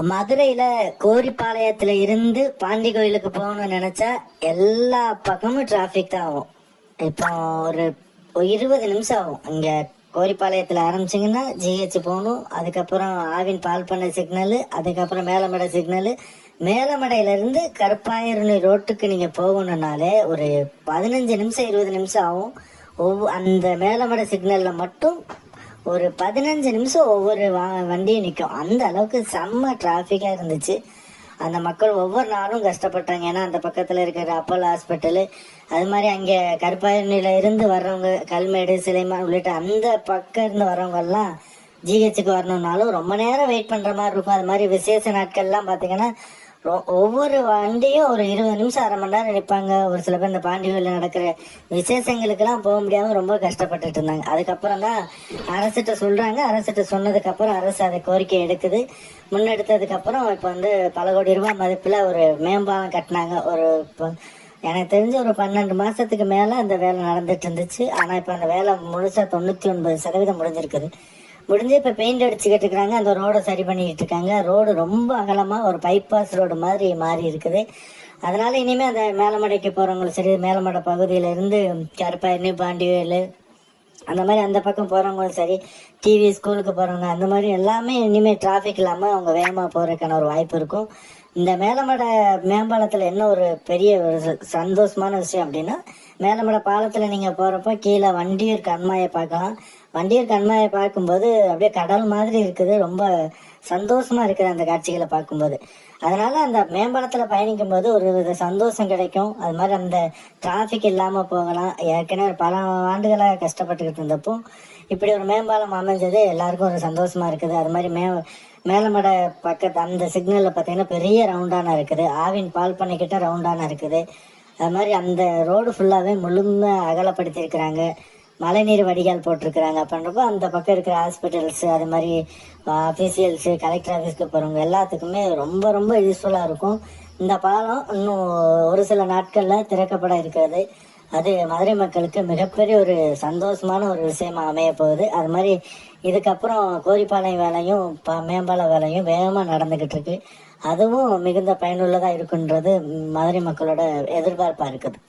மதுரையில கோரிப்பாளையத்துல இருந்து பாண்டி கோயிலுக்கு போகணும்னு நினைச்சா எல்லா பக்கமும் டிராபிக் தான் ஆகும். இப்போ ஒரு 20 நிமிஷம் ஆகும். இங்க கோரிப்பாளையத்துல ஆரம்பிச்சிங்கன்னா ஜிஹெச் போகணும், அதுக்கப்புறம் ஆவின் பால் பண்ண சிக்னலு, அதுக்கப்புறம் மேலமடை சிக்னலு. மேலமடையில இருந்து கருப்பாயிரணி ரோட்டுக்கு நீங்க போகணும்னாலே ஒரு 15 நிமிஷம் 20 நிமிஷம் ஆகும். அந்த மேலமடை சிக்னல்ல மட்டும் ஒரு 15 நிமிஷம் ஒவ்வொரு வண்டியும் நிற்கும். அந்த அளவுக்கு செம்ம டிராஃபிக்காக இருந்துச்சு. அந்த மக்கள் ஒவ்வொரு நாளும் கஷ்டப்பட்டாங்க. ஏன்னா அந்த பக்கத்தில் இருக்கிற அப்போலோ ஹாஸ்பிட்டலு, அது மாதிரி அங்கே கருப்பாயணில இருந்து வர்றவங்க, கல்மேடு, சிலைமா உள்ளிட்ட அந்த பக்கம் இருந்து வர்றவங்கெல்லாம் ஜிஹெச்சுக்கு வரணும்னாலும் ரொம்ப நேரம் வெயிட் பண்ணுற மாதிரி இருக்கும். அது மாதிரி விசேஷ நாட்கள்லாம் பார்த்தீங்கன்னா ஒவ்வொரு வண்டியும் ஒரு 20 நிமிஷம் அரை மணி நேரம் நிற்பாங்க. ஒரு சில பேர் இந்த பாண்டியூரில் நடக்கிற விசேஷங்களுக்கெல்லாம் போக முடியாமல் ரொம்ப கஷ்டப்பட்டுட்டு இருந்தாங்க. அதுக்கப்புறம் தான் அரசிட்ட சொல்கிறாங்க. அரசிட்ட சொன்னதுக்கப்புறம் அரசு அதை கோரிக்கை எடுக்குது. முன்னெடுத்ததுக்கப்புறம் இப்போ பல கோடி ரூபாய் மதிப்பில் ஒரு மேம்பாலம் கட்டினாங்க. எனக்கு தெரிஞ்ச ஒரு 12 மாதத்துக்கு மேலே அந்த வேலை நடந்துட்டு இருந்துச்சு. ஆனால் இப்போ அந்த வேலை முழுசாக 99% முடிஞ்சிருக்குது. முடிஞ்சு இப்போ பெயிண்ட் அடிச்சுக்கிட்டு இருக்கிறாங்க. அந்த ரோடை சரி பண்ணிக்கிட்டு இருக்காங்க. ரோடு ரொம்ப அகலமாக ஒரு பைபாஸ் ரோடு மாதிரி மாறி இருக்குது. அதனால இனிமேல் அந்த மேலமடைக்கு போகிறவங்களும் சரி, மேலமடை பகுதியில இருந்து கருப்பாயிரணி, பாண்டிவேலு அந்த மாதிரி அந்த பக்கம் போகிறவங்களும் சரி, டிவி ஸ்கூலுக்கு போகிறவங்க அந்த மாதிரி எல்லாமே இனிமேல் டிராஃபிக் இல்லாமல் அவங்க வேகமாக போகிறதுக்கான ஒரு வாய்ப்பு இருக்கும். இந்த மேலமடை மேம்பாலத்தில் என்ன ஒரு பெரிய ஒரு சந்தோஷமான விஷயம் அப்படின்னா, மேலமடை பாலத்தில் நீங்கள் போகிறப்ப கீழே வண்டியூர் கண்மாயை பார்க்கலாம். வண்டியூர் கண்மாயை பார்க்கும்போது அப்படியே கடல் மாதிரி இருக்குது. ரொம்ப சந்தோஷமா இருக்குது அந்த காட்சிகளை பார்க்கும்போது. அதனால அந்த மேம்பாலத்தில் பயணிக்கும் போது ஒரு வித சந்தோஷம் கிடைக்கும். அது மாதிரி அந்த டிராஃபிக் இல்லாமல் போகலாம். ஏற்கனவே பல ஆண்டுகளாக கஷ்டப்பட்டுக்கிட்டு இருந்தப்போ இப்படி ஒரு மேம்பாலம் அமைஞ்சது எல்லாருக்கும் ஒரு சந்தோஷமா இருக்குது. அது மாதிரி மேலமடை பக்கத்து அந்த சிக்னலில் பார்த்தீங்கன்னா பெரிய ரவுண்டானா இருக்குது. ஆவின் பால் பண்ணிக்கிட்ட ரவுண்டானா இருக்குது. அது மாதிரி அந்த ரோடு ஃபுல்லாகவே முழுமையாக அகலப்படுத்தி இருக்கிறாங்க. மழைநீர் வடிகால் போட்டிருக்கிறாங்க. பண்ணுறப்போ அந்த பக்கம் இருக்கிற ஹாஸ்பிட்டல்ஸு, அது மாதிரி அஃபீஷியல்ஸு, கலெக்டர் ஆஃபீஸ்க்கு போகிறவங்க எல்லாத்துக்குமே ரொம்ப ரொம்ப யூஸ்ஃபுல்லாக இருக்கும். இந்த பாலம் இன்னும் ஒரு சில நாட்களில் திறக்கப்பட இருக்கிறது. அது மதுரை மக்களுக்கு மிகப்பெரிய ஒரு சந்தோஷமான ஒரு விஷயமா அமைய போகுது. அது மாதிரி இதுக்கப்புறம் கோரிப்பாளையம் வேலையும் மேம்பால வேலையும் வேகமாக நடந்துக்கிட்டு இருக்கு. அதுவும் மிகுந்த பயனுள்ளதாக இருக்குன்றது மதுரை மக்களோட எதிர்பார்ப்பாக இருக்குது.